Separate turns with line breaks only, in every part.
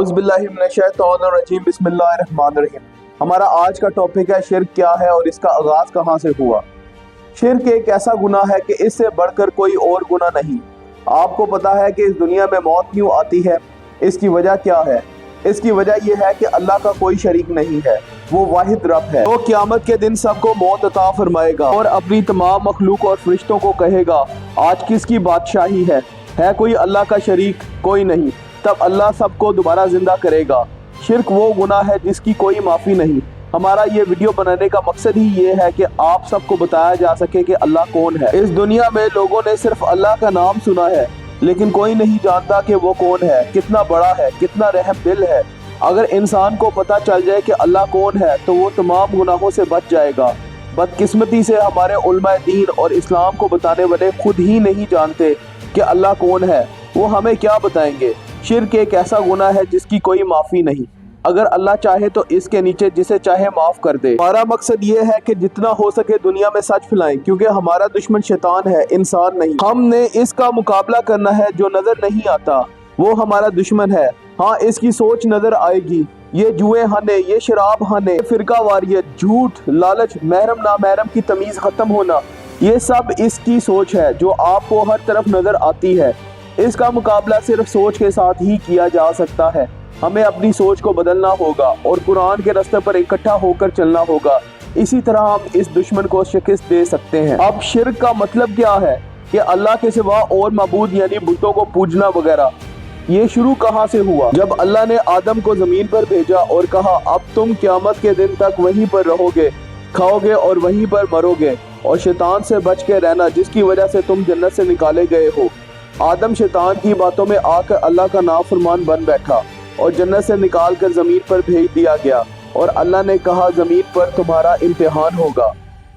बिस्मिल्लाहिर्रहमानिर्रहीम बिस्मिल्लाहिर्रहमानिर्रहीम। हमारा आज का टॉपिक है शिर्क क्या है और इसका आगाज कहाँ से हुआ। शिर्क एक ऐसा गुनाह है कि इससे बढ़कर कोई और गुनाह नहीं। आपको पता है कि इस दुनिया में मौत क्यों आती है? इसकी वजह क्या है? इसकी वजह यह है कि अल्लाह का कोई शरीक नहीं है, वो वाहिद रब है। तो क़यामत के दिन सबको मौत अता फरमाएगा और अपनी तमाम मखलूक और फरिश्तों को कहेगा, आज किसकी बादशाही है कोई अल्लाह का शरीक? कोई नहीं। तब अल्लाह सबको दोबारा जिंदा करेगा। शिर्क वो गुनाह है जिसकी कोई माफ़ी नहीं। हमारा ये वीडियो बनाने का मकसद ही ये है कि आप सबको बताया जा सके कि अल्लाह कौन है। इस दुनिया में लोगों ने सिर्फ अल्लाह का नाम सुना है, लेकिन कोई नहीं जानता कि वो कौन है, कितना बड़ा है, कितना रहम दिल है। अगर इंसान को पता चल जाए कि अल्लाह कौन है तो वो तमाम गुनाहों से बच जाएगा। बदकिस्मती से हमारे उलमाए दीन और इस्लाम को बताने वाले खुद ही नहीं जानते कि अल्लाह कौन है, वो हमें क्या बताएंगे। शिर्क एक ऐसा गुनाह है जिसकी कोई माफ़ी नहीं। अगर अल्लाह चाहे तो इसके नीचे जिसे चाहे माफ़ कर दे। हमारा मकसद ये है कि जितना हो सके दुनिया में सच फैलाएं, क्योंकि हमारा दुश्मन शैतान है, इंसान नहीं। हमने इसका मुकाबला करना है। जो नज़र नहीं आता वो हमारा दुश्मन है। हाँ, इसकी सोच नज़र आएगी। ये जुए हाने, ये शराब हाने, फिरका वारियत, झूठ, लालच, महरम नामहरम की तमीज़ ख़त्म होना, ये सब इसकी सोच है जो आपको हर तरफ नज़र आती है। इसका मुकाबला सिर्फ सोच के साथ ही किया जा सकता है। हमें अपनी सोच को बदलना होगा और कुरान के रास्ते पर इकट्ठा होकर चलना होगा। इसी तरह हम इस दुश्मन को शिकस्त दे सकते हैं। अब शिर्क का मतलब क्या है कि अल्लाह के सिवा और मबूद यानी बुतों को पूजना वगैरह। ये शुरू कहाँ से हुआ? जब अल्लाह ने आदम को ज़मीन पर भेजा और कहा, अब तुम क़यामत के दिन तक वहीं पर रहोगे, खाओगे और वहीं पर मरोगे, और शैतान से बच के रहना जिसकी वजह से तुम जन्नत से निकाले गए हो। आदम शैतान की बातों में आकर अल्लाह का नाफरमान बन बैठा और जन्नत से निकाल कर ज़मीन पर भेज दिया गया, और अल्लाह ने कहा, ज़मीन पर तुम्हारा इम्तिहान होगा।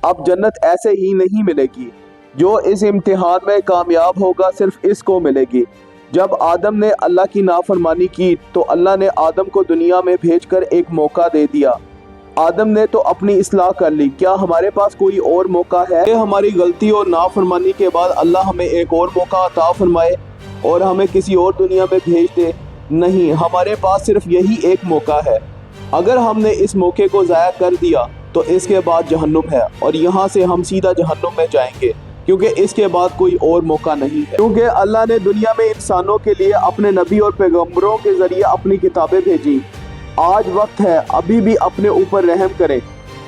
अब जन्नत ऐसे ही नहीं मिलेगी, जो इस इम्तिहान में कामयाब होगा सिर्फ इसको मिलेगी। जब आदम ने अल्लाह की नाफरमानी की तो अल्लाह ने आदम को दुनिया में भेजकर एक मौका दे दिया। आदम ने तो अपनी इस्लाह कर ली, क्या हमारे पास कोई और मौका है? हमारी गलती और नाफरमानी के बाद अल्लाह हमें एक और मौका अता फरमाए और हमें किसी और दुनिया में भेज दे? नहीं, हमारे पास सिर्फ यही एक मौका है। अगर हमने इस मौके को ज़ाया कर दिया तो इसके बाद जहन्नुम है, और यहाँ से हम सीधा जहन्नुम में जाएंगे, क्योंकि इसके बाद कोई और मौका नहीं है। क्योंकि अल्लाह ने दुनिया में इंसानों के लिए अपने नबी और पैगम्बरों के ज़रिए अपनी किताबें भेजी। आज वक्त है, अभी भी अपने ऊपर रहम करें।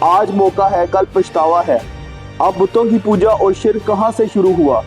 आज मौका है, कल पछतावा है। अब बुतों की पूजा और शिर्क कहाँ से शुरू हुआ?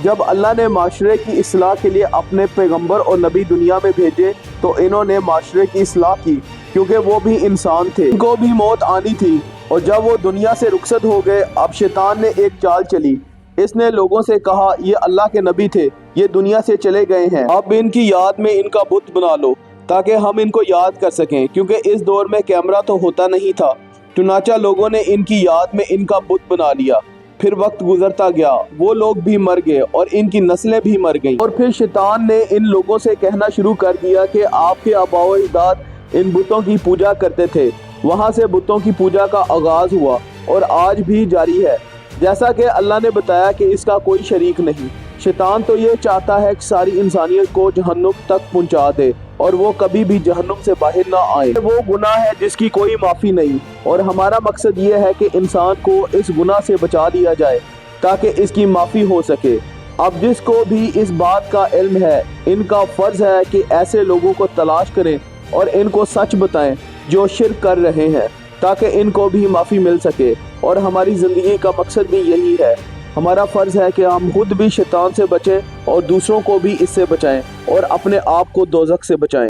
जब अल्लाह ने माशरे की इस्लाह के लिए अपने पैगंबर और नबी दुनिया में भेजे तो इन्होंने माशरे की इस्लाह की, क्योंकि वो भी इंसान थे, इनको भी मौत आनी थी। और जब वो दुनिया से रुखसत हो गए, अब शैतान ने एक चाल चली। इसने लोगों से कहा, ये अल्लाह के नबी थे, ये दुनिया से चले गए हैं, अब इनकी याद में इनका बुत बना लो ताकि हम इनको याद कर सकें, क्योंकि इस दौर में कैमरा तो होता नहीं था। चुनाचा लोगों ने इनकी याद में इनका बुत बना लिया। फिर वक्त गुजरता गया, वो लोग भी मर गए और इनकी नस्लें भी मर गईं। और फिर शैतान ने इन लोगों से कहना शुरू कर दिया कि आपके आबाओ अजदाद इन बुतों की पूजा करते थे। वहाँ से बुतों की पूजा का आगाज़ हुआ और आज भी जारी है। जैसा कि अल्लाह ने बताया कि इसका कोई शरीक नहीं। शैतान तो ये चाहता है कि सारी इंसानियत को जहन्नुम तक पहुंचा दे और वो कभी भी जहन्नुम से बाहर ना आए। वो गुनाह है जिसकी कोई माफ़ी नहीं, और हमारा मकसद ये है कि इंसान को इस गुनाह से बचा लिया जाए ताकि इसकी माफ़ी हो सके। अब जिसको भी इस बात का इल्म है, इनका फ़र्ज़ है कि ऐसे लोगों को तलाश करें और इनको सच बताएं जो शिर्क कर रहे हैं, ताकि इनको भी माफ़ी मिल सके। और हमारी ज़िंदगी का मकसद भी यही है। हमारा फ़र्ज़ है कि हम खुद भी शैतान से बचें और दूसरों को भी इससे बचाएं और अपने आप को दोज़ख से बचाएं।